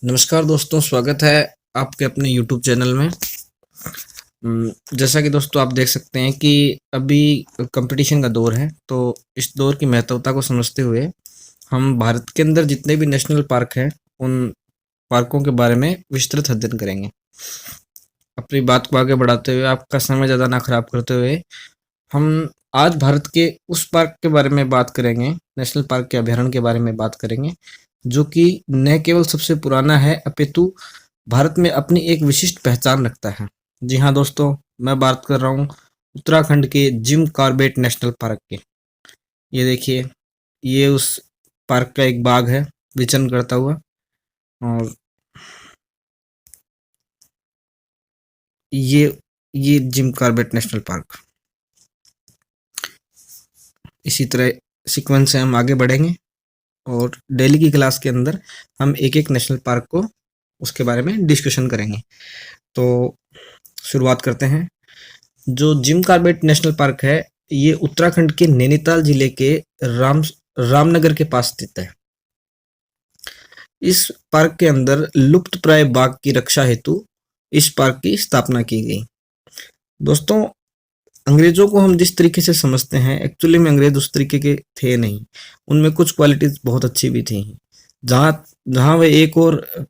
नमस्कार दोस्तों, स्वागत है आपके अपने यूट्यूब चैनल में। जैसा कि दोस्तों आप देख सकते हैं कि अभी कंपटीशन का दौर है, तो इस दौर की महत्वता को समझते हुए हम भारत के अंदर जितने भी नेशनल पार्क हैं, उन पार्कों के बारे में विस्तृत अध्ययन करेंगे। अपनी बात को आगे बढ़ाते हुए, आपका समय ज़्यादा ना खराब करते हुए, हम आज भारत के उस पार्क के बारे में बात करेंगे, नेशनल पार्क के अभयारण्य के बारे में बात करेंगे, जो कि न केवल सबसे पुराना है अपितु भारत में अपनी एक विशिष्ट पहचान रखता है। जी हाँ दोस्तों, मैं बात कर रहा हूँ उत्तराखंड के जिम कॉर्बेट नेशनल पार्क की। ये देखिए, ये उस पार्क का एक बाग है विचरण करता हुआ, और ये जिम कॉर्बेट नेशनल पार्क। इसी तरह सीक्वेंस से हम आगे बढ़ेंगे और डेली की क्लास के अंदर हम एक एक नेशनल पार्क को उसके बारे में डिस्कशन करेंगे। तो शुरुआत करते हैं। जो जिम कॉर्बेट नेशनल पार्क है, ये उत्तराखंड के नैनीताल जिले के रामनगर के पास स्थित है। इस पार्क के अंदर लुप्त प्राय बाघ की रक्षा हेतु इस पार्क की स्थापना की गई। दोस्तों, अंग्रेजों को हम जिस तरीके से समझते हैं, एक्चुअली में अंग्रेज उस तरीके के थे नहीं। उनमें कुछ क्वालिटीज बहुत अच्छी भी थी। जहाँ जहाँ वे एक और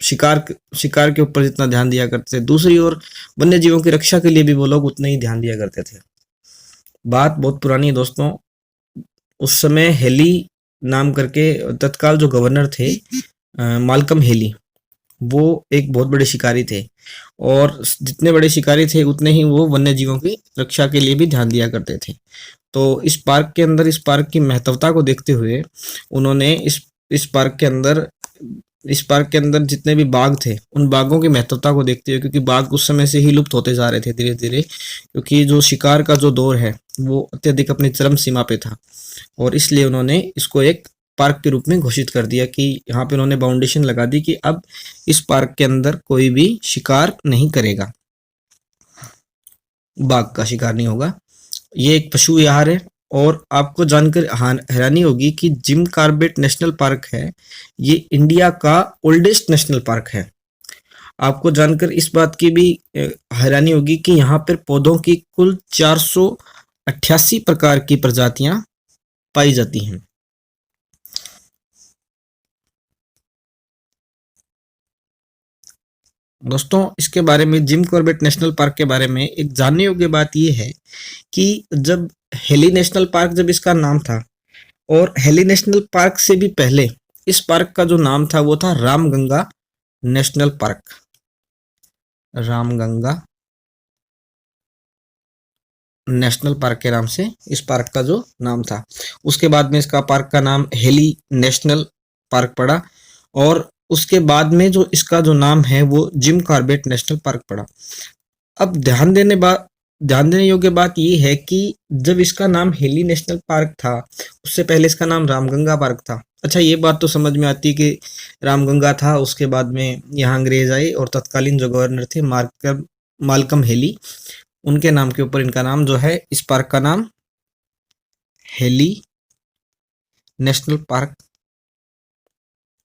शिकार शिकार के ऊपर जितना ध्यान दिया करते थे, दूसरी ओर वन्य जीवों की रक्षा के लिए भी वो लोग उतना ही ध्यान दिया करते थे। बात बहुत पुरानी है दोस्तों। उस समय हेली नाम करके तत्काल जो गवर्नर थे, मालकम हेली, वो एक बहुत बड़े शिकारी थे, और जितने बड़े शिकारी थे उतने ही वो वन्य जीवों की रक्षा के लिए भी ध्यान दिया करते थे। तो इस पार्क के अंदर, इस पार्क की महत्वता को देखते हुए उन्होंने इस पार्क के अंदर जितने भी बाघ थे, उन बाघों की महत्वता को देखते हुए, क्योंकि बाघ उस समय से ही लुप्त होते जा रहे थे धीरे धीरे, क्योंकि जो शिकार का जो दौर है वो अत्यधिक अपनी चरम सीमा पे था, और इसलिए उन्होंने इसको एक पार्क के रूप में घोषित कर दिया कि यहाँ पे उन्होंने बाउंडेशन लगा दी कि अब इस पार्क के अंदर कोई भी शिकार नहीं करेगा, बाघ का शिकार नहीं होगा। ये एक पशु विहार है। और आपको जानकर हैरानी होगी कि जिम कॉर्बेट नेशनल पार्क है, ये इंडिया का ओल्डेस्ट नेशनल पार्क है। आपको जानकर इस बात की भी हैरानी होगी कि यहाँ पर पौधों की कुल 488 प्रकार की प्रजातियां पाई जाती हैं। दोस्तों, इसके बारे में, जिम कॉर्बेट नेशनल पार्क के बारे में एक जानने योग्य बात यह है कि जब हेली नेशनल पार्क, जब इसका नाम था, और हेली नेशनल पार्क से भी पहले इस पार्क का जो नाम था वो था Ramganga national park. Ramganga national park के नाम से इस पार्क का जो नाम था, उसके बाद में इसका पार्क का नाम हेली नेशनल पार्क पड़ा, और उसके बाद में जो इसका जो नाम है वो जिम कॉर्बेट नेशनल पार्क पड़ा। अब ध्यान देने योग्य बात यह है कि जब इसका नाम हेली नेशनल पार्क था, उससे पहले इसका नाम रामगंगा पार्क था। अच्छा, ये बात तो समझ में आती है कि रामगंगा था, उसके बाद में यहाँ अंग्रेज आए और तत्कालीन जो गवर्नर थे मालकम हेली, उनके नाम के ऊपर इनका नाम जो है, इस पार्क का नाम हेली नेशनल पार्क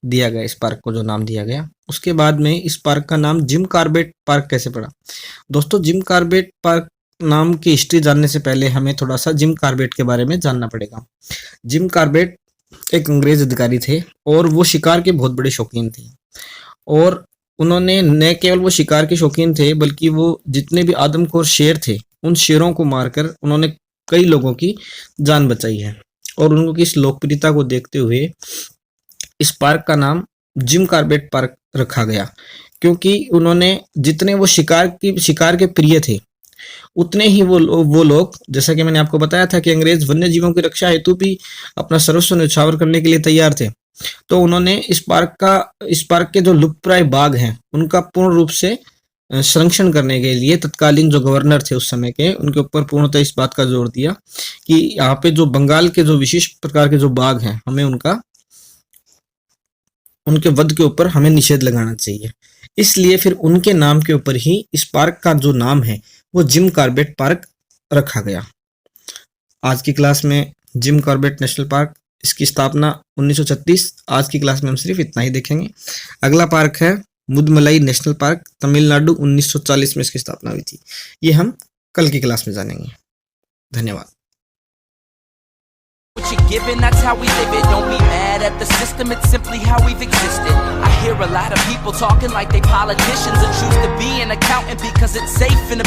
दिया गया। इस पार्क को जो नाम दिया गया, उसके बाद में इस पार्क का नाम जिम कॉर्बेट पार्क कैसे पड़ा? दोस्तों, जिम कॉर्बेट पार्क नाम की हिस्ट्री जानने से पहले हमें थोड़ा सा जिम कॉर्बेट के बारे में जानना पड़ेगा। जिम कॉर्बेट एक अंग्रेज अधिकारी थे, और वो शिकार के बहुत बड़े शौकीन थे, और उन्होंने न केवल वो शिकार के शौकीन थे, बल्कि वो जितने भी आदमखोर शेर थे, उन शेरों को मारकर उन्होंने कई लोगों की जान बचाई है। और उनकी इस लोकप्रियता को देखते हुए इस पार्क का नाम जिम कॉर्बेट पार्क रखा गया, क्योंकि उन्होंने जितने वो शिकार के प्रिय थे, उतने ही वो लोग, जैसा कि मैंने आपको बताया था कि अंग्रेज वन्य जीवों की रक्षा हेतु भी अपना सर्वस्व न्यौछावर करने के लिए तैयार थे। तो उन्होंने इस पार्क के जो लुप्तप्राय बाघ हैं, उनका पूर्ण रूप से संरक्षण करने के लिए तत्कालीन जो गवर्नर थे उस समय के, उनके ऊपर पूर्णतः इस बात का जोर दिया कि यहाँ पे जो बंगाल के जो विशिष्ट प्रकार के जो बाघ हैं, हमें उनके वध के ऊपर हमें निषेध लगाना चाहिए। इसलिए फिर उनके नाम के ऊपर ही इस पार्क का जो नाम है वो जिम कॉर्बेट पार्क रखा गया। आज की क्लास में जिम कॉर्बेट नेशनल पार्क इसकी स्थापना 1936। आज की क्लास में हम सिर्फ इतना ही देखेंगे। अगला पार्क है मुदमलाई नेशनल पार्क, तमिलनाडु, 1940 में इसकी स्थापना हुई थी। ये हम कल की क्लास में जानेंगे। धन्यवाद। What you're given, that's how we live it. Don't be mad at the system, it's simply how we've existed. I hear a lot of people talking like they politicians and choose to be an accountant because it's safe in a